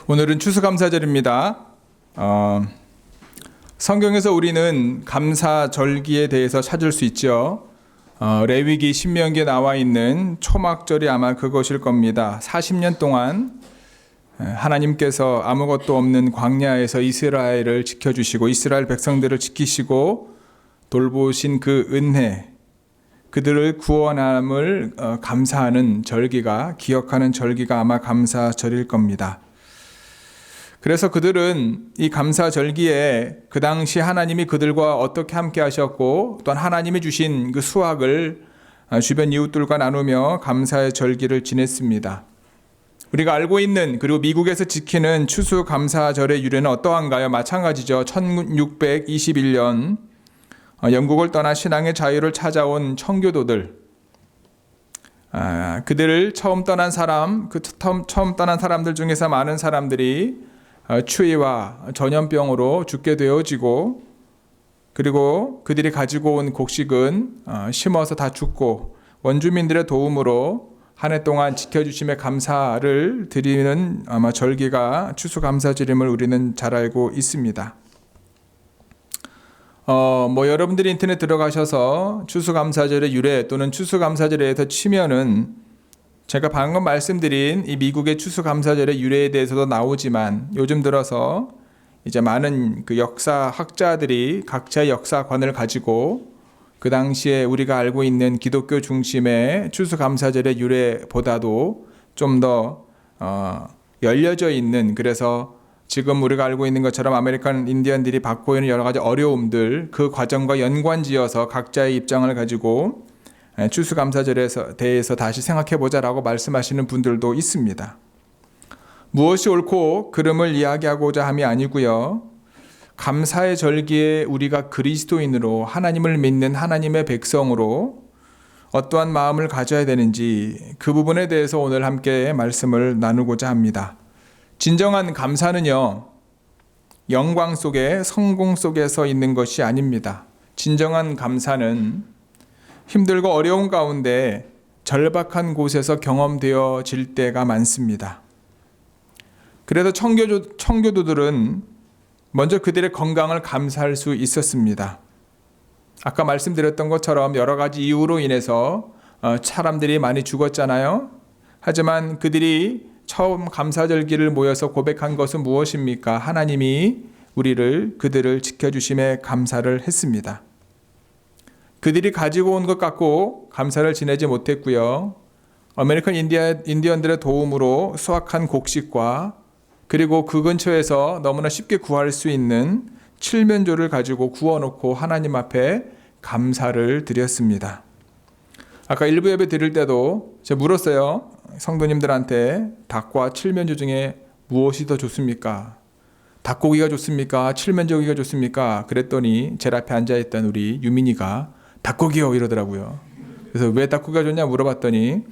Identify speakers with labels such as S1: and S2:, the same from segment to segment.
S1: 오늘은 추수감사절입니다. 성경에서 우리는 감사절기에 대해서 찾을 수 있죠. 레위기 신명기에 나와 있는 초막절이 아마 그것일 겁니다. 40년 동안 하나님께서 아무것도 없는 광야에서 이스라엘을 지켜주시고 이스라엘 백성들을 지키시고 돌보신 그 은혜, 그들을 구원함을 감사하는 절기가, 기억하는 절기가 아마 감사절일 겁니다. 그래서 그들은 이 감사절기에 그 당시 하나님이 그들과 어떻게 함께 하셨고 또한 하나님이 주신 그 수확을 주변 이웃들과 나누며 감사의 절기를 지냈습니다. 우리가 알고 있는, 그리고 미국에서 지키는 추수감사절의 유래는 어떠한가요? 마찬가지죠. 1621년 영국을 떠나 신앙의 자유를 찾아온 청교도들, 그들을 처음 떠난 사람들 중에서 많은 사람들이 추위와 전염병으로 죽게 되어지고, 그리고 그들이 가지고 온 곡식은 심어서 다 죽고, 원주민들의 도움으로 한 해 동안 지켜주심에 감사를 드리는 아마 절기가 추수감사절임을 우리는 잘 알고 있습니다. 여러분들이 인터넷 들어가셔서 추수감사절의 유래 또는 추수감사절에 대해서 치면은 제가 방금 말씀드린 이 미국의 추수감사절의 유래에 대해서도 나오지만, 요즘 들어서 이제 많은 그 역사학자들이 각자의 역사관을 가지고 그 당시에 우리가 알고 있는 기독교 중심의 추수감사절의 유래보다도 좀 더 열려져 있는, 그래서 지금 우리가 알고 있는 것처럼 아메리칸 인디언들이 받고 있는 여러 가지 어려움들, 그 과정과 연관지어서 각자의 입장을 가지고 추수감사절에 대해서 다시 생각해보자라고 말씀하시는 분들도 있습니다. 무엇이 옳고 그름을 이야기하고자 함이 아니고요. 감사의 절기에 우리가 그리스도인으로 하나님을 믿는 하나님의 백성으로 어떠한 마음을 가져야 되는지, 그 부분에 대해서 오늘 함께 말씀을 나누고자 합니다. 진정한 감사는요, 영광 속에, 성공 속에서 있는 것이 아닙니다. 진정한 감사는 힘들고 어려운 가운데 절박한 곳에서 경험되어질 때가 많습니다. 그래서 청교도들은 먼저 그들의 건강을 감사할 수 있었습니다. 아까 말씀드렸던 것처럼 여러 가지 이유로 인해서 사람들이 많이 죽었잖아요. 하지만 그들이 처음 감사절기를 모여서 고백한 것은 무엇입니까? 하나님이 그들을 지켜주심에 감사를 했습니다. 그들이 가지고 온 것 갖고 감사를 지내지 못했고요. 아메리칸 인디언들의 도움으로 수확한 곡식과, 그리고 그 근처에서 너무나 쉽게 구할 수 있는 칠면조를 가지고 구워놓고 하나님 앞에 감사를 드렸습니다. 아까 일부 예배 드릴 때도 제가 물었어요. 성도님들한테 닭과 칠면조 중에 무엇이 더 좋습니까? 닭고기가 좋습니까? 칠면조기가 좋습니까? 그랬더니 제 앞에 앉아있던 우리 유민이가 닭고기요 이러더라고요. 그래서 왜 닭고기가 좋냐 물어봤더니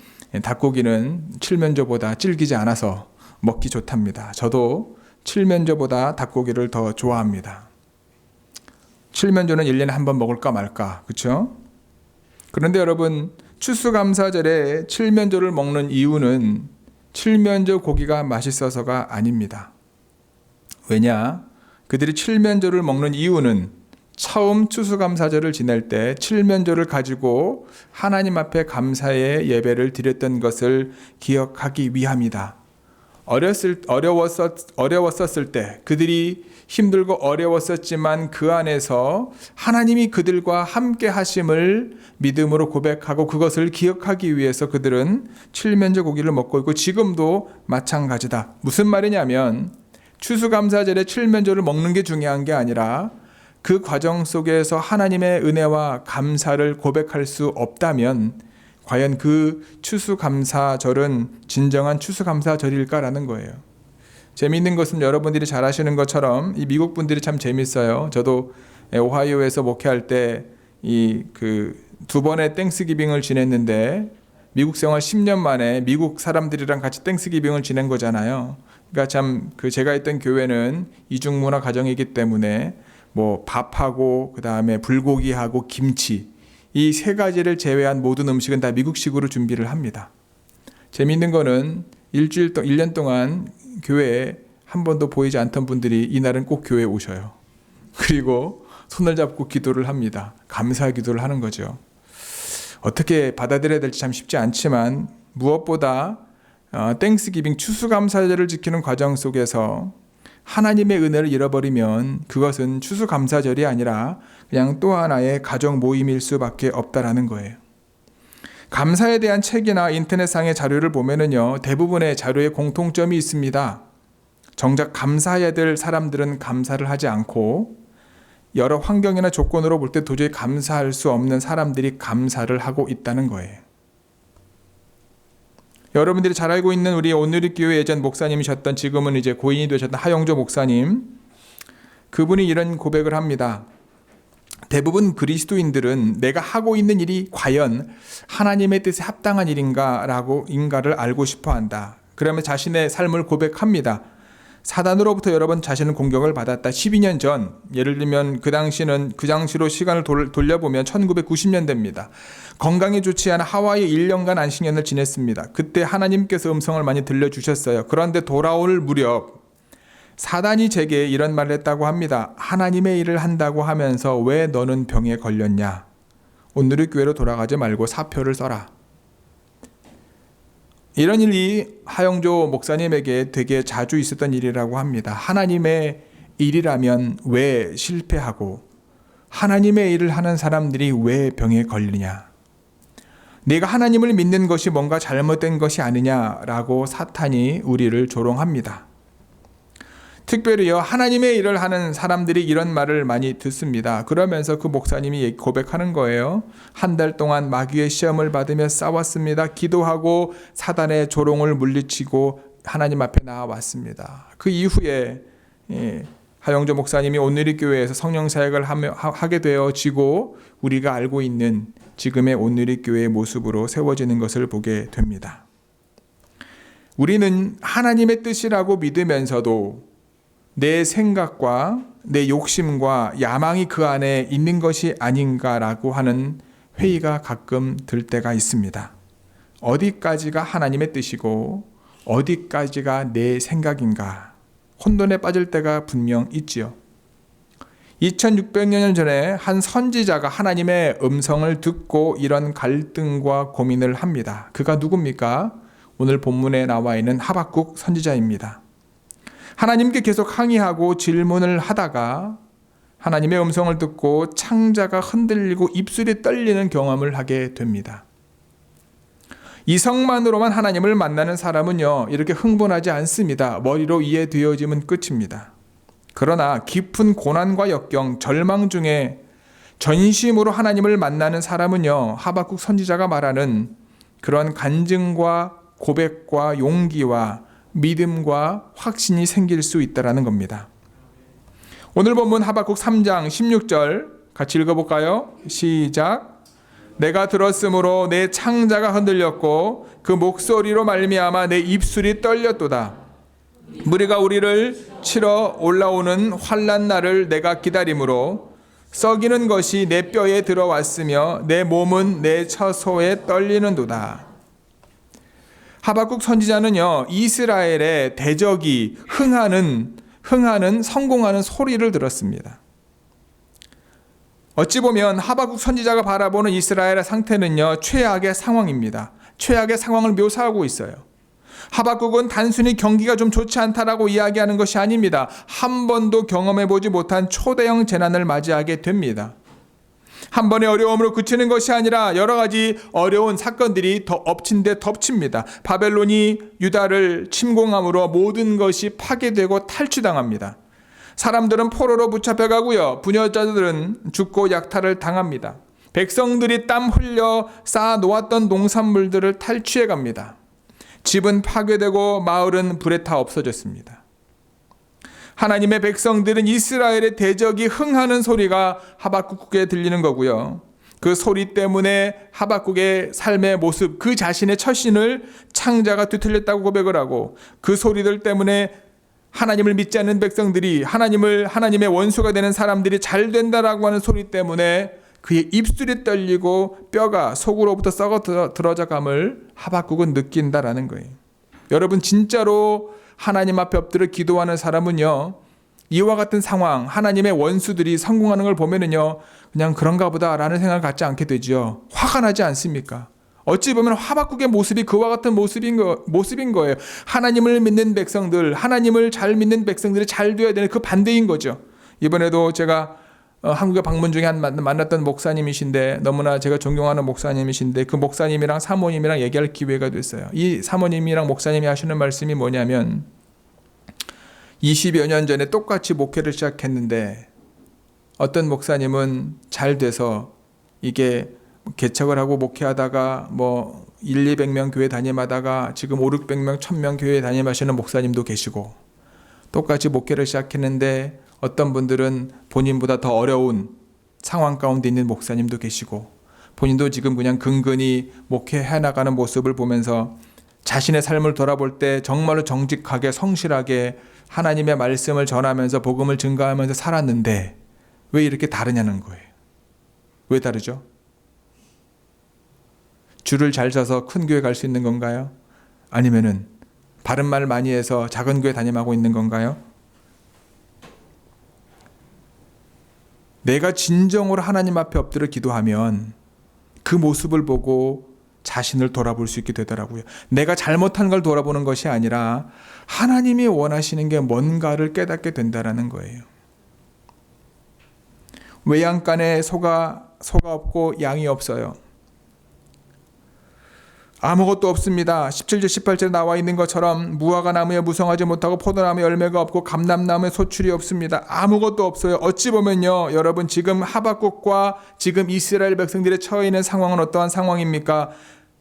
S1: 닭고기는 칠면조보다 질기지 않아서 먹기 좋답니다. 저도 칠면조보다 닭고기를 더 좋아합니다. 칠면조는 1년에 한 번 먹을까 말까, 그렇죠? 그런데 여러분, 추수감사절에 칠면조를 먹는 이유는 칠면조 고기가 맛있어서가 아닙니다. 왜냐? 그들이 칠면조를 먹는 이유는 처음 추수감사절을 지낼 때 칠면조를 가지고 하나님 앞에 감사의 예배를 드렸던 것을 기억하기 위함이다. 어려웠었을 때, 그들이 힘들고 어려웠었지만 그 안에서 하나님이 그들과 함께 하심을 믿음으로 고백하고 그것을 기억하기 위해서 그들은 칠면조 고기를 먹고 있고, 지금도 마찬가지다. 무슨 말이냐면 추수감사절에 칠면조를 먹는 게 중요한 게 아니라 그 과정 속에서 하나님의 은혜와 감사를 고백할 수 없다면 과연 그 추수감사절은 진정한 추수감사절일까라는 거예요. 재미있는 것은 여러분들이 잘 아시는 것처럼 이 미국 분들이 참 재밌어요. 저도 오하이오에서 목회할 때 두 번의 땡스기빙을 지냈는데, 미국 생활 10년 만에 미국 사람들이랑 같이 땡스기빙을 지낸 거잖아요. 그러니까 참 제가 있던 교회는 이중문화 가정이기 때문에 밥하고 그다음에 불고기하고 김치, 이 세 가지를 제외한 모든 음식은 다 미국식으로 준비를 합니다. 재미있는 거는 1년 동안 교회에 한 번도 보이지 않던 분들이 이날은 꼭 교회에 오셔요. 그리고 손을 잡고 기도를 합니다. 감사 기도를 하는 거죠. 어떻게 받아들여야 될지 참 쉽지 않지만 무엇보다 땡스기빙 추수감사절을 지키는 과정 속에서 하나님의 은혜를 잃어버리면 그것은 추수감사절이 아니라 그냥 또 하나의 가정 모임일 수밖에 없다라는 거예요. 감사에 대한 책이나 인터넷상의 자료를 보면은요, 대부분의 자료에 공통점이 있습니다. 정작 감사해야 될 사람들은 감사를 하지 않고 여러 환경이나 조건으로 볼 때 도저히 감사할 수 없는 사람들이 감사를 하고 있다는 거예요. 여러분들이 잘 알고 있는 우리 온누리교회 예전 목사님이셨던, 지금은 이제 고인이 되셨던 하영조 목사님, 그분이 이런 고백을 합니다. 대부분 그리스도인들은 내가 하고 있는 일이 과연 하나님의 뜻에 합당한 인가를 알고 싶어 한다. 그러면 자신의 삶을 고백합니다. 사단으로부터 여러 번 자신은 공격을 받았다. 12년 전, 예를 들면 그 당시로 시간을 돌려보면 1990년대입니다. 건강이 좋지 않아 하와이에 1년간 안식년을 지냈습니다. 그때 하나님께서 음성을 많이 들려주셨어요. 그런데 돌아올 무렵 사단이 제게 이런 말을 했다고 합니다. 하나님의 일을 한다고 하면서 왜 너는 병에 걸렸냐? 온누리교회로 돌아가지 말고 사표를 써라. 이런 일이 하영조 목사님에게 되게 자주 있었던 일이라고 합니다. 하나님의 일이라면 왜 실패하고 하나님의 일을 하는 사람들이 왜 병에 걸리냐? 내가 하나님을 믿는 것이 뭔가 잘못된 것이 아니냐라고 사탄이 우리를 조롱합니다. 특별히요, 하나님의 일을 하는 사람들이 이런 말을 많이 듣습니다. 그러면서 그 목사님이 고백하는 거예요. 한 달 동안 마귀의 시험을 받으며 싸웠습니다. 기도하고 사단의 조롱을 물리치고 하나님 앞에 나와왔습니다. 그 이후에 하영조 목사님이 온누리교회에서 성령 사역을 하게 되어지고 우리가 알고 있는 지금의 온누리교회의 모습으로 세워지는 것을 보게 됩니다. 우리는 하나님의 뜻이라고 믿으면서도 내 생각과 내 욕심과 야망이 그 안에 있는 것이 아닌가라고 하는 회의가 가끔 들 때가 있습니다. 어디까지가 하나님의 뜻이고 어디까지가 내 생각인가, 혼돈에 빠질 때가 분명 있지요. 2600년 전에 한 선지자가 하나님의 음성을 듣고 이런 갈등과 고민을 합니다. 그가 누굽니까? 오늘 본문에 나와 있는 하박국 선지자입니다. 하나님께 계속 항의하고 질문을 하다가 하나님의 음성을 듣고 창자가 흔들리고 입술이 떨리는 경험을 하게 됩니다. 이성만으로만 하나님을 만나는 사람은요, 이렇게 흥분하지 않습니다. 머리로 이해되어지면 끝입니다. 그러나 깊은 고난과 역경, 절망 중에 전심으로 하나님을 만나는 사람은요, 하박국 선지자가 말하는 그런 간증과 고백과 용기와 믿음과 확신이 생길 수 있다는 겁니다. 오늘 본문 하박국 3장 16절 같이 읽어볼까요? 시작. 내가 들었으므로 내 창자가 흔들렸고 그 목소리로 말미암아 내 입술이 떨렸도다. 무리가 우리를 치러 올라오는 환난 날을 내가 기다림으로 썩이는 것이 내 뼈에 들어왔으며 내 몸은 내 처소에 떨리는도다. 하박국 선지자는요, 이스라엘의 대적이 흥하는 성공하는 소리를 들었습니다. 어찌 보면 하박국 선지자가 바라보는 이스라엘의 상태는요, 최악의 상황입니다. 최악의 상황을 묘사하고 있어요. 하박국은 단순히 경기가 좀 좋지 않다라고 이야기하는 것이 아닙니다. 한 번도 경험해보지 못한 초대형 재난을 맞이하게 됩니다. 한 번의 어려움으로 그치는 것이 아니라 여러 가지 어려운 사건들이 더 엎친 데 덮칩니다. 바벨론이 유다를 침공함으로 모든 것이 파괴되고 탈취당합니다. 사람들은 포로로 붙잡혀가고요. 부녀자들은 죽고 약탈을 당합니다. 백성들이 땀 흘려 쌓아 놓았던 농산물들을 탈취해 갑니다. 집은 파괴되고 마을은 불에 타 없어졌습니다. 하나님의 백성들은 이스라엘의 대적이 흥하는 소리가 하박국에 들리는 거고요. 그 소리 때문에 하박국의 삶의 모습, 그 자신의 처신을 창자가 뒤틀렸다고 고백을 하고, 그 소리들 때문에 하나님을 믿지 않는 백성들이 하나님의 원수가 되는 사람들이 잘 된다라고 하는 소리 때문에 그의 입술이 떨리고 뼈가 속으로부터 썩어 들어져감을 하박국은 느낀다라는 거예요. 여러분, 진짜로 하나님 앞에 엎드려 기도하는 사람은요, 이와 같은 상황, 하나님의 원수들이 성공하는 걸 보면은요, 그냥 그런가 보다라는 생각을 갖지 않게 되죠. 화가 나지 않습니까? 어찌 보면 하박국의 모습이 그와 같은 모습인 거예요. 하나님을 믿는 백성들, 하나님을 잘 믿는 백성들이 잘 되어야 되는 그 반대인 거죠. 이번에도 제가 한국에 방문 중에 만났던 목사님이신데, 너무나 제가 존경하는 목사님이신데, 그 목사님이랑 사모님이랑 얘기할 기회가 됐어요. 이 사모님이랑 목사님이 하시는 말씀이 뭐냐면, 20여 년 전에 똑같이 목회를 시작했는데 어떤 목사님은 잘 돼서 이게 개척을 하고 목회하다가 뭐 1,200명 교회 담임하다가 지금 5,600명, 1,000명 교회 담임하시는 목사님도 계시고, 똑같이 목회를 시작했는데 어떤 분들은 본인보다 더 어려운 상황 가운데 있는 목사님도 계시고, 본인도 지금 그냥 근근히 목회해 나가는 모습을 보면서 자신의 삶을 돌아볼 때 정말로 정직하게 성실하게 하나님의 말씀을 전하면서 복음을 증거하면서 살았는데 왜 이렇게 다르냐는 거예요. 왜 다르죠? 줄을 잘 서서 큰 교회 갈 수 있는 건가요? 아니면은 바른 말 많이 해서 작은 교회 담임하고 있는 건가요? 내가 진정으로 하나님 앞에 엎드려 기도하면 그 모습을 보고 자신을 돌아볼 수 있게 되더라고요. 내가 잘못한 걸 돌아보는 것이 아니라 하나님이 원하시는 게 뭔가를 깨닫게 된다는 거예요. 외양간에 소가 없고 양이 없어요. 아무것도 없습니다. 17절 18절에 나와 있는 것처럼 무화과 나무에 무성하지 못하고 포도나무에 열매가 없고 감람나무에 소출이 없습니다. 아무것도 없어요. 어찌 보면요, 여러분, 지금 하박국과 지금 이스라엘 백성들의 처해 있는 상황은 어떠한 상황입니까?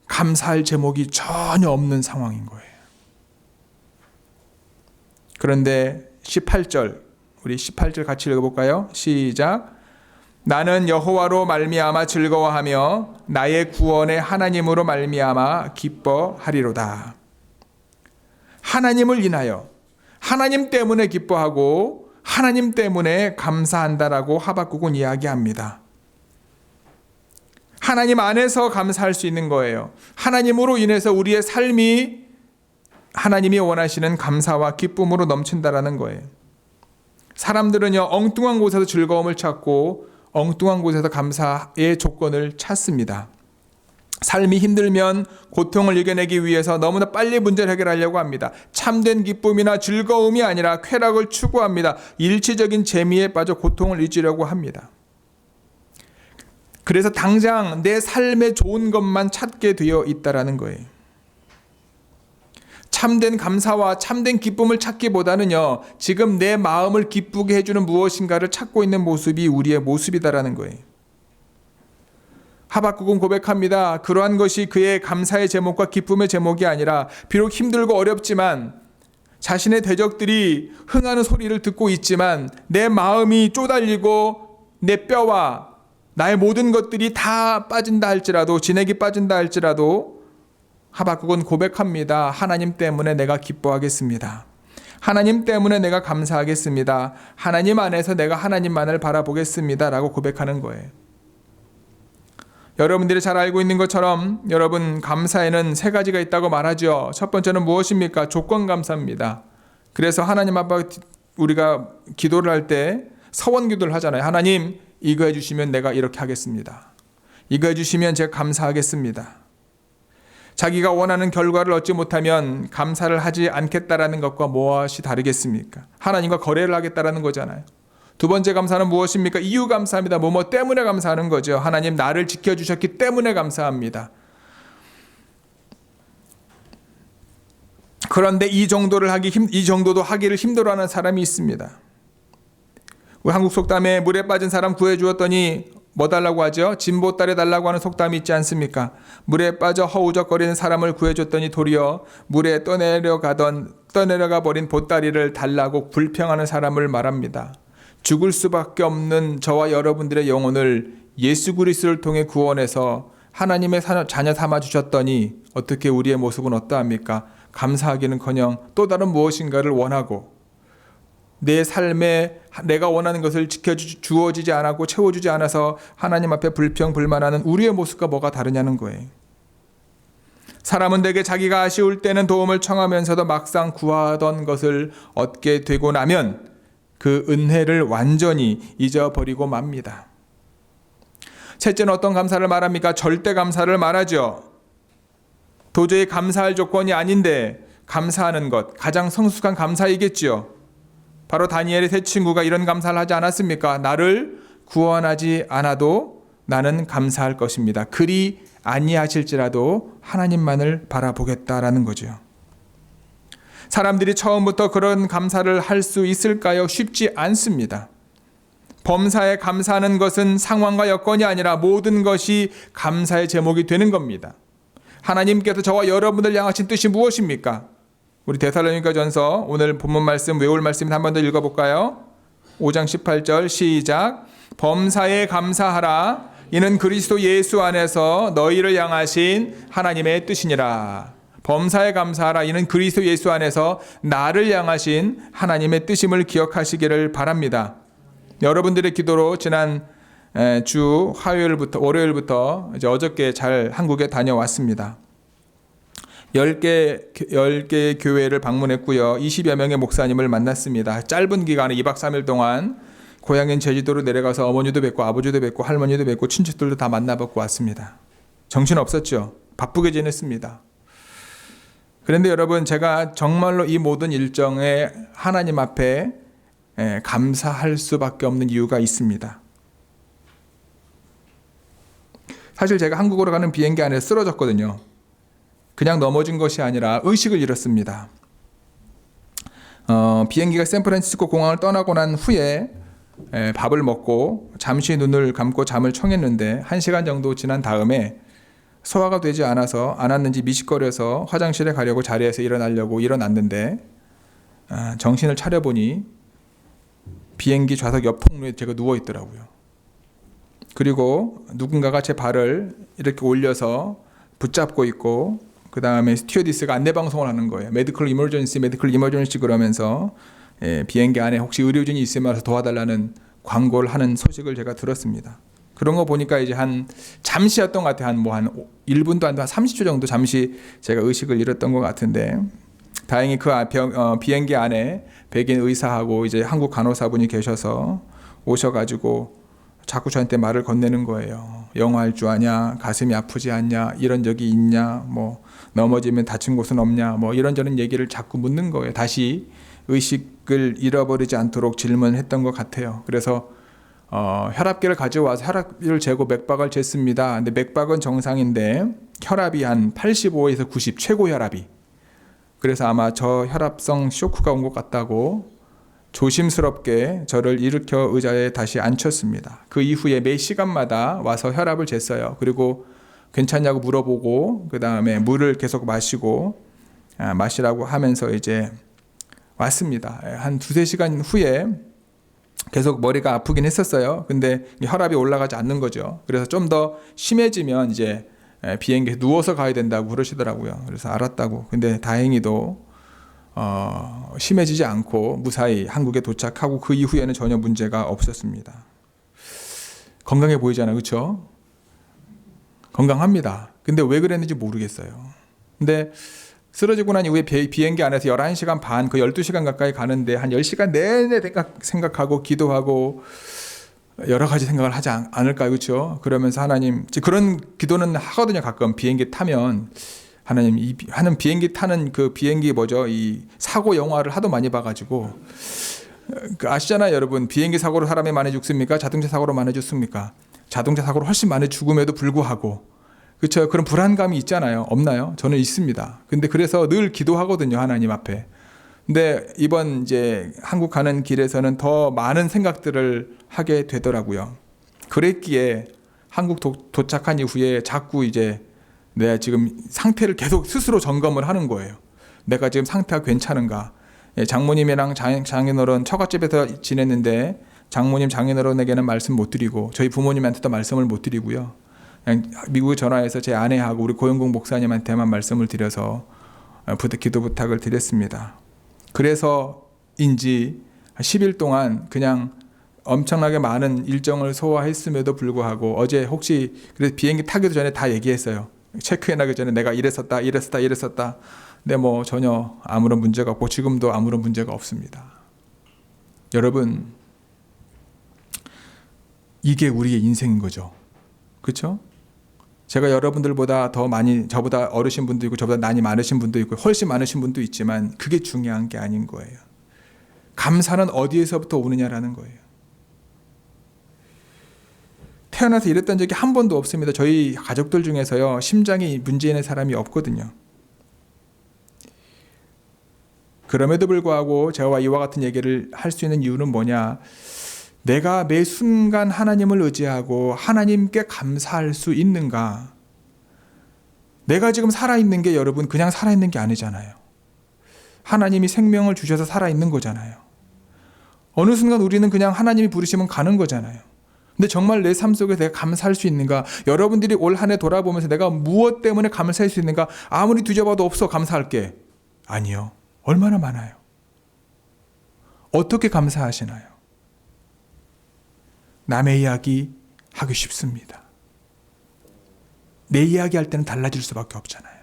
S1: 감사할 제목이 전혀 없는 상황인 거예요. 그런데 18절, 우리 18절 같이 읽어볼까요? 시작. 나는 여호와로 말미암아 즐거워하며 나의 구원의 하나님으로 말미암아 기뻐하리로다. 하나님을 인하여, 하나님 때문에 기뻐하고 하나님 때문에 감사한다라고 하박국은 이야기합니다. 하나님 안에서 감사할 수 있는 거예요. 하나님으로 인해서 우리의 삶이 하나님이 원하시는 감사와 기쁨으로 넘친다라는 거예요. 사람들은요, 엉뚱한 곳에서 즐거움을 찾고 엉뚱한 곳에서 감사의 조건을 찾습니다. 삶이 힘들면 고통을 이겨내기 위해서 너무나 빨리 문제를 해결하려고 합니다. 참된 기쁨이나 즐거움이 아니라 쾌락을 추구합니다. 일시적인 재미에 빠져 고통을 잊으려고 합니다. 그래서 당장 내 삶에 좋은 것만 찾게 되어 있다라는 거예요. 참된 감사와 참된 기쁨을 찾기보다는요, 지금 내 마음을 기쁘게 해주는 무엇인가를 찾고 있는 모습이 우리의 모습이다라는 거예요. 하박국은 고백합니다. 그러한 것이 그의 감사의 제목과 기쁨의 제목이 아니라 비록 힘들고 어렵지만 자신의 대적들이 흥하는 소리를 듣고 있지만 내 마음이 쪼달리고 내 뼈와 나의 모든 것들이 다 빠진다 할지라도, 진액이 빠진다 할지라도 하박국은 고백합니다. 하나님 때문에 내가 기뻐하겠습니다. 하나님 때문에 내가 감사하겠습니다. 하나님 안에서 내가 하나님만을 바라보겠습니다. 라고 고백하는 거예요. 여러분들이 잘 알고 있는 것처럼 여러분, 감사에는 세 가지가 있다고 말하죠. 첫 번째는 무엇입니까? 조건 감사입니다. 그래서 하나님 앞에 우리가 기도를 할 때 서원 기도를 하잖아요. 하나님, 이거 해주시면 내가 이렇게 하겠습니다. 이거 해주시면 제가 감사하겠습니다. 자기가 원하는 결과를 얻지 못하면 감사를 하지 않겠다라는 것과 무엇이 다르겠습니까? 하나님과 거래를 하겠다라는 거잖아요. 두 번째 감사는 무엇입니까? 이유 감사합니다. 뭐뭐 때문에 감사하는 거죠. 하나님, 나를 지켜주셨기 때문에 감사합니다. 그런데 이 정도도 하기를 힘들어하는 사람이 있습니다. 우리 한국 속담에 물에 빠진 사람 구해주었더니 뭐 달라고 하죠? 진보따래 달라고 하는 속담이 있지 않습니까? 물에 빠져 허우적거리는 사람을 구해줬더니 도리어 물에 떠내려가 버린 보따리를 달라고 불평하는 사람을 말합니다. 죽을 수밖에 없는 저와 여러분들의 영혼을 예수 그리스도를 통해 구원해서 하나님의 자녀 삼아 주셨더니 어떻게 우리의 모습은 어떠합니까? 감사하기는커녕 또 다른 무엇인가를 원하고 내 삶에 내가 원하는 것을 주어지지 않았고 채워주지 않아서 하나님 앞에 불평불만하는 우리의 모습과 뭐가 다르냐는 거예요. 사람은 대개 자기가 아쉬울 때는 도움을 청하면서도 막상 구하던 것을 얻게 되고 나면 그 은혜를 완전히 잊어버리고 맙니다. 셋째는 어떤 감사를 말합니까? 절대 감사를 말하죠. 도저히 감사할 조건이 아닌데 감사하는 것, 가장 성숙한 감사이겠지요. 바로 다니엘의 세 친구가 이런 감사를 하지 않았습니까? 나를 구원하지 않아도 나는 감사할 것입니다. 그리 아니하실지라도 하나님만을 바라보겠다라는 거죠. 사람들이 처음부터 그런 감사를 할 수 있을까요? 쉽지 않습니다. 범사에 감사하는 것은 상황과 여건이 아니라 모든 것이 감사의 제목이 되는 겁니다. 하나님께서 저와 여러분들 향하신 뜻이 무엇입니까? 우리 데살로니가전서 오늘 본문 말씀 외울 말씀 한 번 더 읽어볼까요? 5장 18절 시작. 범사에 감사하라. 이는 그리스도 예수 안에서 너희를 향하신 하나님의 뜻이니라. 범사에 감사하라. 이는 그리스도 예수 안에서 나를 향하신 하나님의 뜻임을 기억하시기를 바랍니다. 여러분들의 기도로 지난 주 화요일부터 월요일부터 이제 어저께 잘 한국에 다녀왔습니다. 10개 교회를 방문했고요. 20여 명의 목사님을 만났습니다. 짧은 기간에 2박 3일 동안 고향인 제주도로 내려가서 어머니도 뵙고 아버지도 뵙고 할머니도 뵙고 친척들도 다 만나뵙고 왔습니다. 정신없었죠. 바쁘게 지냈습니다. 그런데 여러분, 제가 정말로 이 모든 일정에 하나님 앞에 감사할 수밖에 없는 이유가 있습니다. 사실 제가 한국으로 가는 비행기 안에 쓰러졌거든요. 그냥 넘어진 것이 아니라 의식을 잃었습니다. 비행기가 샌프란시스코 공항을 떠나고 난 후에 밥을 먹고 잠시 눈을 감고 잠을 청했는데 1시간 정도 지난 다음에 소화가 되지 않았는지 미식거려서 화장실에 가려고 자리에서 일어나려고 일어났는데 정신을 차려보니 비행기 좌석 옆 통로에 제가 누워있더라고요. 그리고 누군가가 제 발을 이렇게 올려서 붙잡고 있고 그 다음에 스튜어디스가 안내방송을 하는 거예요. 메디컬 이머전시 그러면서 비행기 안에 혹시 의료진이 있으면 와서 도와달라는 광고를 하는 소식을 제가 들었습니다. 그런 거 보니까 이제 잠시였던 것 같아요. 한 1분도 안 돼, 한 30초 정도 잠시 제가 의식을 잃었던 것 같은데 다행히 그 비행기 안에 백인 의사하고 이제 한국 간호사분이 계셔서 오셔가지고 자꾸 저한테 말을 건네는 거예요. 영어할 줄 아냐? 가슴이 아프지 않냐? 이런 적이 있냐? 뭐 넘어지면 다친 곳은 없냐? 뭐 이런저런 얘기를 자꾸 묻는 거예요. 다시 의식을 잃어버리지 않도록 질문했던 것 같아요. 그래서 혈압계를 가져와서 혈압을 재고 맥박을 쟀습니다. 근데 맥박은 정상인데 혈압이 한 85에서 90 최고 혈압이. 그래서 아마 저 혈압성 쇼크가 온 것 같다고 조심스럽게 저를 일으켜 의자에 다시 앉혔습니다. 그 이후에 매 시간마다 와서 혈압을 쟀어요. 그리고 괜찮냐고 물어보고 그 다음에 물을 계속 마시라고 하면서 이제 왔습니다. 한 2-3시간 후에 계속 머리가 아프긴 했었어요. 근데 혈압이 올라가지 않는 거죠. 그래서 좀 더 심해지면 이제 비행기에 누워서 가야 된다고 그러시더라고요. 그래서 알았다고. 근데 다행히도 심해지지 않고 무사히 한국에 도착하고 그 이후에는 전혀 문제가 없었습니다. 건강해 보이잖아요. 그렇죠? 건강합니다. 근데 왜 그랬는지 모르겠어요. 근데 쓰러지고 난 이후에 비행기 안에서 11시간 반, 거의 12시간 가까이 가는데 한 10시간 내내 생각하고 기도하고 여러 가지 생각을 하지 않을까요? 그렇죠? 그러면서 하나님, 그런 기도는 하거든요. 가끔 비행기 타면 하나님, 하는 비행기 타는 그 비행기 이 사고 영화를 하도 많이 봐가지고 아시잖아요, 여러분. 비행기 사고로 사람이 많이 죽습니까? 자동차 사고로 많이 죽습니까? 자동차 사고로 훨씬 많이 죽음에도 불구하고, 그렇죠? 그런 불안감이 있잖아요. 없나요? 저는 있습니다. 근데 그래서 늘 기도하거든요, 하나님 앞에. 근데 이번 이제 한국 가는 길에서는 더 많은 생각들을 하게 되더라고요. 그랬기에 한국 도착한 이후에 자꾸 이제 내가 지금 상태를 계속 스스로 점검을 하는 거예요. 내가 지금 상태가 괜찮은가? 장모님이랑 장인어른 처갓집에서 지냈는데 장모님 장인어른에게는 말씀 못 드리고 저희 부모님한테도 말씀을 못 드리고요. 그냥 미국에 전화해서 제 아내하고 우리 고영국 목사님한테만 말씀을 드려서 기도 부탁을 드렸습니다. 그래서인지 10일 동안 그냥 엄청나게 많은 일정을 소화했음에도 불구하고 어제 혹시 그래서 비행기 타기도 전에 다 얘기했어요. 체크인하기 전에 내가 이랬었다. 근데 뭐 전혀 아무런 문제가 없고 지금도 아무런 문제가 없습니다. 여러분, 이게 우리의 인생인 거죠. 그렇죠? 제가 여러분들보다 더 많이, 저보다 어르신 분도 있고 저보다 나이 많으신 분도 있고 훨씬 많으신 분도 있지만 그게 중요한 게 아닌 거예요. 감사는 어디에서부터 오느냐라는 거예요. 태어나서 이랬던 적이 한 번도 없습니다. 저희 가족들 중에서요, 심장이 문제 있는 사람이 없거든요. 그럼에도 불구하고 저와 이와 같은 얘기를 할 수 있는 이유는 뭐냐? 내가 매 순간 하나님을 의지하고 하나님께 감사할 수 있는가? 내가 지금 살아있는 게 여러분 그냥 살아있는 게 아니잖아요. 하나님이 생명을 주셔서 살아있는 거잖아요. 어느 순간 우리는 그냥 하나님이 부르시면 가는 거잖아요. 근데 정말 내 삶 속에 내가 감사할 수 있는가? 여러분들이 올 한 해 돌아보면서 내가 무엇 때문에 감사할 수 있는가? 아무리 뒤져봐도 없어. 감사할 게. 아니요. 얼마나 많아요. 어떻게 감사하시나요? 남의 이야기 하기 쉽습니다. 내 이야기 할 때는 달라질 수밖에 없잖아요.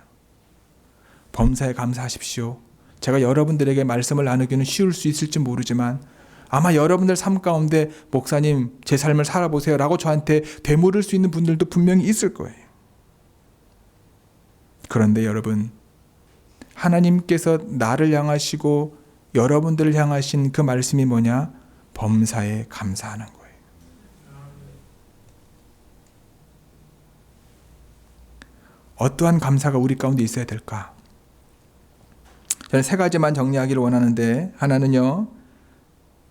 S1: 범사에 감사하십시오. 제가 여러분들에게 말씀을 나누기는 쉬울 수 있을지 모르지만 아마 여러분들 삶 가운데 목사님 제 삶을 살아보세요 라고 저한테 되물을 수 있는 분들도 분명히 있을 거예요. 그런데 여러분, 하나님께서 나를 향하시고 여러분들을 향하신 그 말씀이 뭐냐? 범사에 감사하는 거예요. 어떠한 감사가 우리 가운데 있어야 될까? 저는 세 가지만 정리하기를 원하는데, 하나는요,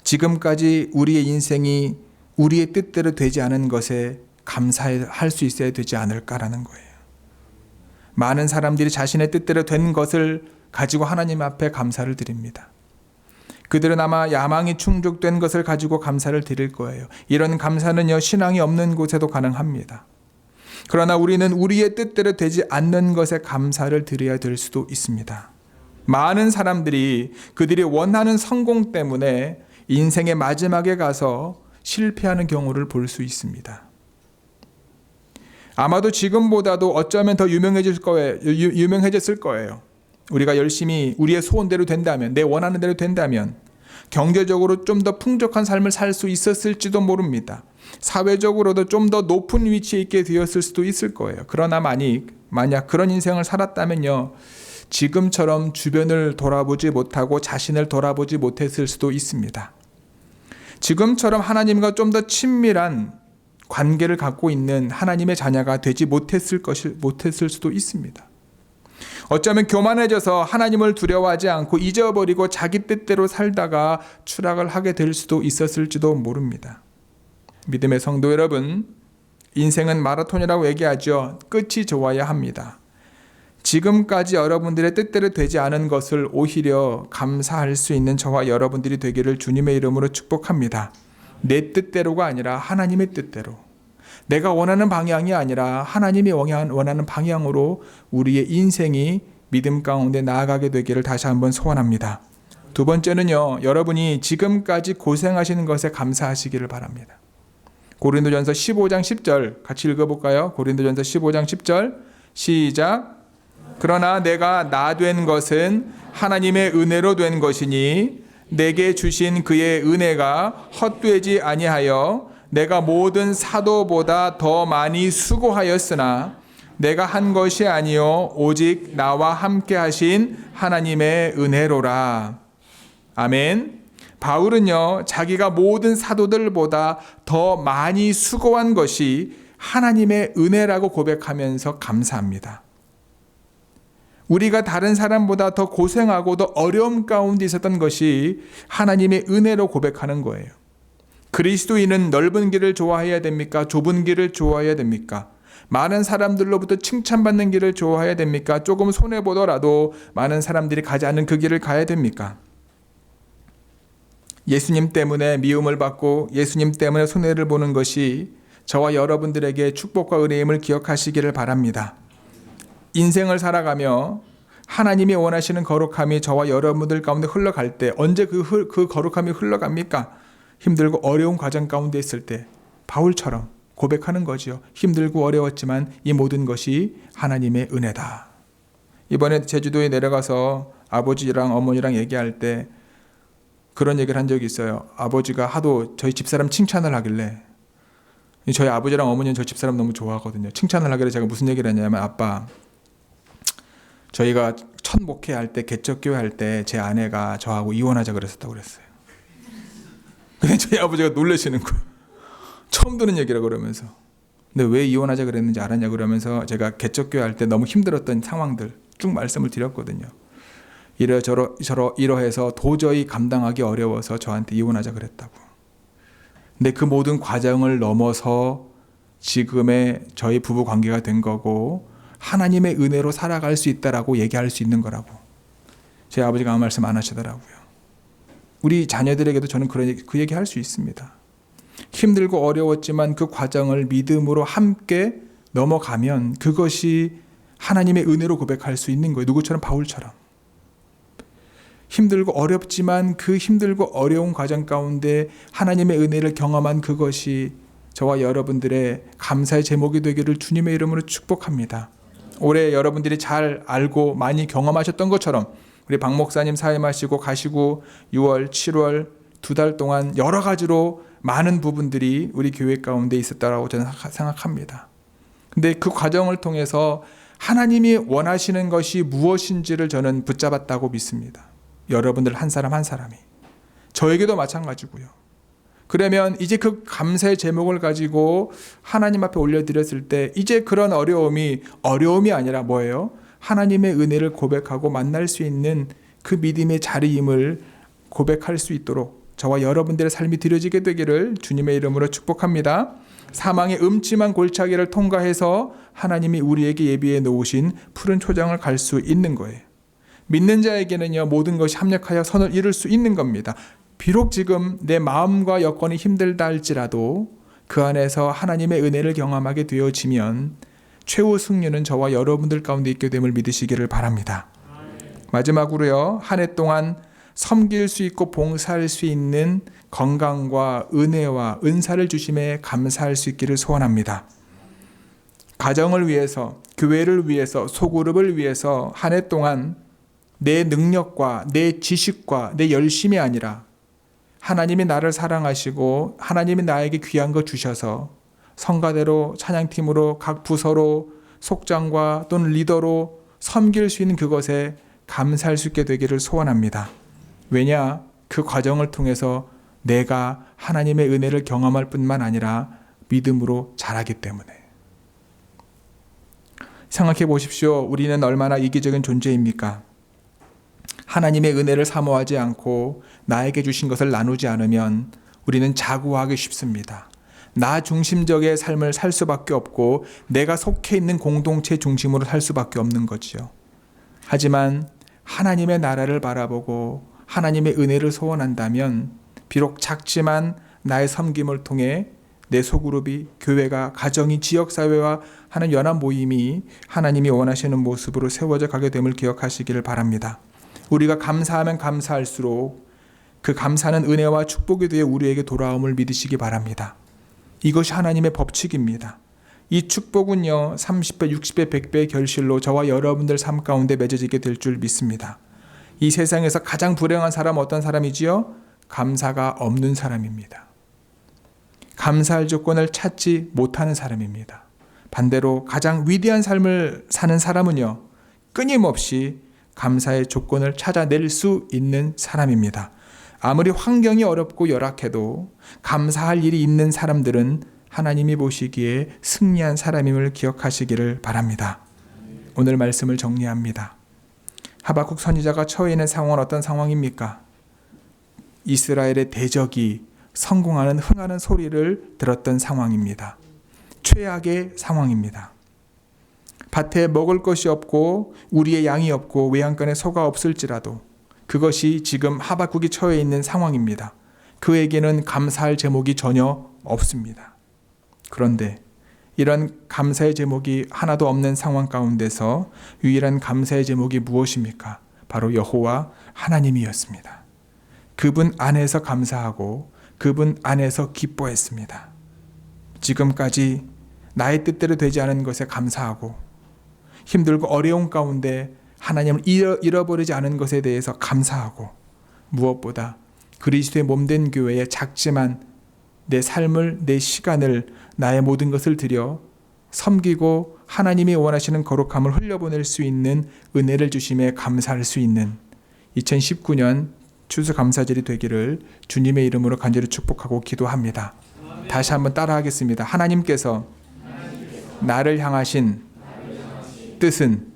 S1: 지금까지 우리의 인생이 우리의 뜻대로 되지 않은 것에 감사할 수 있어야 되지 않을까라는 거예요. 많은 사람들이 자신의 뜻대로 된 것을 가지고 하나님 앞에 감사를 드립니다. 그들은 아마 야망이 충족된 것을 가지고 감사를 드릴 거예요. 이런 감사는요, 신앙이 없는 곳에도 가능합니다. 그러나 우리는 우리의 뜻대로 되지 않는 것에 감사를 드려야 될 수도 있습니다. 많은 사람들이 그들이 원하는 성공 때문에 인생의 마지막에 가서 실패하는 경우를 볼 수 있습니다. 아마도 지금보다도 어쩌면 더 유명해졌을 거예요. 우리가 열심히 우리의 소원대로 된다면, 내 원하는 대로 된다면 경제적으로 좀 더 풍족한 삶을 살 수 있었을지도 모릅니다. 사회적으로도 좀 더 높은 위치에 있게 되었을 수도 있을 거예요. 그러나 만약 그런 인생을 살았다면요, 지금처럼 주변을 돌아보지 못하고 자신을 돌아보지 못했을 수도 있습니다. 지금처럼 하나님과 좀 더 친밀한 관계를 갖고 있는 하나님의 자녀가 되지 못했을 수도 있습니다. 어쩌면 교만해져서 하나님을 두려워하지 않고 잊어버리고 자기 뜻대로 살다가 추락을 하게 될 수도 있었을지도 모릅니다. 믿음의 성도 여러분, 인생은 마라톤이라고 얘기하죠. 끝이 좋아야 합니다. 지금까지 여러분들의 뜻대로 되지 않은 것을 오히려 감사할 수 있는 저와 여러분들이 되기를 주님의 이름으로 축복합니다. 내 뜻대로가 아니라 하나님의 뜻대로, 내가 원하는 방향이 아니라 하나님이 원하는 방향으로 우리의 인생이 믿음 가운데 나아가게 되기를 다시 한번 소원합니다. 두 번째는요, 여러분이 지금까지 고생하시는 것에 감사하시기를 바랍니다. 고린도전서 15장 10절 같이 읽어볼까요? 고린도전서 15장 10절 시작. 그러나 내가 나 된 것은 하나님의 은혜로 된 것이니 내게 주신 그의 은혜가 헛되지 아니하여 내가 모든 사도보다 더 많이 수고하였으나 내가 한 것이 아니요 오직 나와 함께 하신 하나님의 은혜로라. 아멘. 바울은요, 자기가 모든 사도들보다 더 많이 수고한 것이 하나님의 은혜라고 고백하면서 감사합니다. 우리가 다른 사람보다 더 고생하고 더 어려움 가운데 있었던 것이 하나님의 은혜로 고백하는 거예요. 그리스도인은 넓은 길을 좋아해야 됩니까? 좁은 길을 좋아해야 됩니까? 많은 사람들로부터 칭찬받는 길을 좋아해야 됩니까? 조금 손해보더라도 많은 사람들이 가지 않는 그 길을 가야 됩니까? 예수님 때문에 미움을 받고 예수님 때문에 손해를 보는 것이 저와 여러분들에게 축복과 은혜임을 기억하시기를 바랍니다. 인생을 살아가며 하나님이 원하시는 거룩함이 저와 여러분들 가운데 흘러갈 때, 언제 그 거룩함이 흘러갑니까? 힘들고 어려운 과정 가운데 있을 때 바울처럼 고백하는 거지요. 힘들고 어려웠지만 이 모든 것이 하나님의 은혜다. 이번에 제주도에 내려가서 아버지랑 어머니랑 얘기할 때 그런 얘기를 한 적이 있어요. 아버지가 하도 저희 집사람 칭찬을 하길래, 저희 아버지랑 어머니는 저희 집사람 너무 좋아하거든요. 칭찬을 하길래 제가 무슨 얘기를 했냐면, 아빠, 저희가 첫 목회할 때, 개척교회 할 때 제 아내가 저하고 이혼하자 그랬었다고 그랬어요. 근데 저희 아버지가 놀라시는 거예요. 처음 듣는 얘기라 그러면서. 근데 왜 이혼하자 그랬는지 알았냐 그러면서 제가 개척교회 할 때 너무 힘들었던 상황들 쭉 말씀을 드렸거든요. 이러해서 도저히 감당하기 어려워서 저한테 이혼하자 그랬다고. 근데 그 모든 과정을 넘어서 지금의 저희 부부 관계가 된 거고 하나님의 은혜로 살아갈 수 있다라고 얘기할 수 있는 거라고. 제 아버지가 아무 말씀 안 하시더라고요. 우리 자녀들에게도 저는 그 얘기 할 수 있습니다. 힘들고 어려웠지만 그 과정을 믿음으로 함께 넘어가면 그것이 하나님의 은혜로 고백할 수 있는 거예요. 누구처럼? 바울처럼. 힘들고 어렵지만 그 힘들고 어려운 과정 가운데 하나님의 은혜를 경험한 그것이 저와 여러분들의 감사의 제목이 되기를 주님의 이름으로 축복합니다. 올해 여러분들이 잘 알고 많이 경험하셨던 것처럼 우리 박 목사님 사임하시고 가시고 6월, 7월 2달 동안 여러 가지로 많은 부분들이 우리 교회 가운데 있었다라고 저는 생각합니다. 근데 그 과정을 통해서 하나님이 원하시는 것이 무엇인지를 저는 붙잡았다고 믿습니다. 여러분들 한 사람 한 사람이. 저에게도 마찬가지고요. 그러면 이제 그 감사의 제목을 가지고 하나님 앞에 올려드렸을 때 이제 그런 어려움이 아니라 뭐예요? 하나님의 은혜를 고백하고 만날 수 있는 그 믿음의 자리임을 고백할 수 있도록 저와 여러분들의 삶이 드려지게 되기를 주님의 이름으로 축복합니다. 사망의 음침한 골짜기를 통과해서 하나님이 우리에게 예비해 놓으신 푸른 초장을 갈 수 있는 거예요. 믿는 자에게는요, 모든 것이 합력하여 선을 이룰 수 있는 겁니다. 비록 지금 내 마음과 여건이 힘들다 할지라도 그 안에서 하나님의 은혜를 경험하게 되어지면 최후 승리는 저와 여러분들 가운데 있게 됨을 믿으시기를 바랍니다. 마지막으로요, 한 해 동안 섬길 수 있고 봉사할 수 있는 건강과 은혜와 은사를 주심에 감사할 수 있기를 소원합니다. 가정을 위해서, 교회를 위해서, 소그룹을 위해서 한 해 동안 내 능력과 내 지식과 내 열심이 아니라 하나님이 나를 사랑하시고 하나님이 나에게 귀한 거 주셔서 성가대로 찬양팀으로 각 부서로 속장과 또는 리더로 섬길 수 있는 그것에 감사할 수 있게 되기를 소원합니다. 왜냐? 그 과정을 통해서 내가 하나님의 은혜를 경험할 뿐만 아니라 믿음으로 자라기 때문에. 생각해 보십시오. 우리는 얼마나 이기적인 존재입니까? 하나님의 은혜를 사모하지 않고 나에게 주신 것을 나누지 않으면 우리는 자고하기 쉽습니다. 나 중심적의 삶을 살 수밖에 없고 내가 속해 있는 공동체 중심으로 살 수밖에 없는 거지요. 하지만 하나님의 나라를 바라보고 하나님의 은혜를 소원한다면 비록 작지만 나의 섬김을 통해 내 소그룹이, 교회가, 가정이, 지역사회와 하는 연합 모임이 하나님이 원하시는 모습으로 세워져 가게 됨을 기억하시기를 바랍니다. 우리가 감사하면 감사할수록 그 감사는 은혜와 축복이 되어 우리에게 돌아옴을 믿으시기 바랍니다. 이것이 하나님의 법칙입니다. 이 축복은요, 30배, 60배, 100배의 결실로 저와 여러분들 삶 가운데 맺어지게 될 줄 믿습니다. 이 세상에서 가장 불행한 사람은 어떤 사람이지요? 감사가 없는 사람입니다. 감사할 조건을 찾지 못하는 사람입니다. 반대로 가장 위대한 삶을 사는 사람은요, 끊임없이 감사의 조건을 찾아낼 수 있는 사람입니다. 아무리 환경이 어렵고 열악해도 감사할 일이 있는 사람들은 하나님이 보시기에 승리한 사람임을 기억하시기를 바랍니다. 오늘 말씀을 정리합니다. 하박국 선지자가 처해 있는 상황은 어떤 상황입니까? 이스라엘의 대적이 성공하는 흥하는 소리를 들었던 상황입니다. 최악의 상황입니다. 밭에 먹을 것이 없고 우리의 양이 없고 외양간에 소가 없을지라도 그것이 지금 하박국이 처해 있는 상황입니다. 그에게는 감사할 제목이 전혀 없습니다. 그런데 이런 감사의 제목이 하나도 없는 상황 가운데서 유일한 감사의 제목이 무엇입니까? 바로 여호와 하나님이었습니다. 그분 안에서 감사하고 그분 안에서 기뻐했습니다. 지금까지 나의 뜻대로 되지 않은 것에 감사하고 힘들고 어려운 가운데 하나님을 잃어버리지 않은 것에 대해서 감사하고 무엇보다 그리스도의 몸된 교회에 작지만 내 삶을, 내 시간을, 나의 모든 것을 들여 섬기고 하나님이 원하시는 거룩함을 흘려보낼 수 있는 은혜를 주심에 감사할 수 있는 2019년 추수감사절이 되기를 주님의 이름으로 간절히 축복하고 기도합니다. 다시 한번 따라하겠습니다. 하나님께서 나를 향하신 뜻은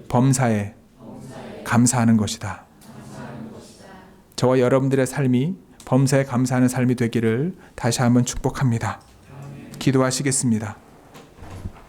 S1: 범사에 감사하는 것이다. 저와 여러분들의 삶이 범사에 감사하는 삶이 되기를 다시 한번 축복합니다. 기도하시겠습니다.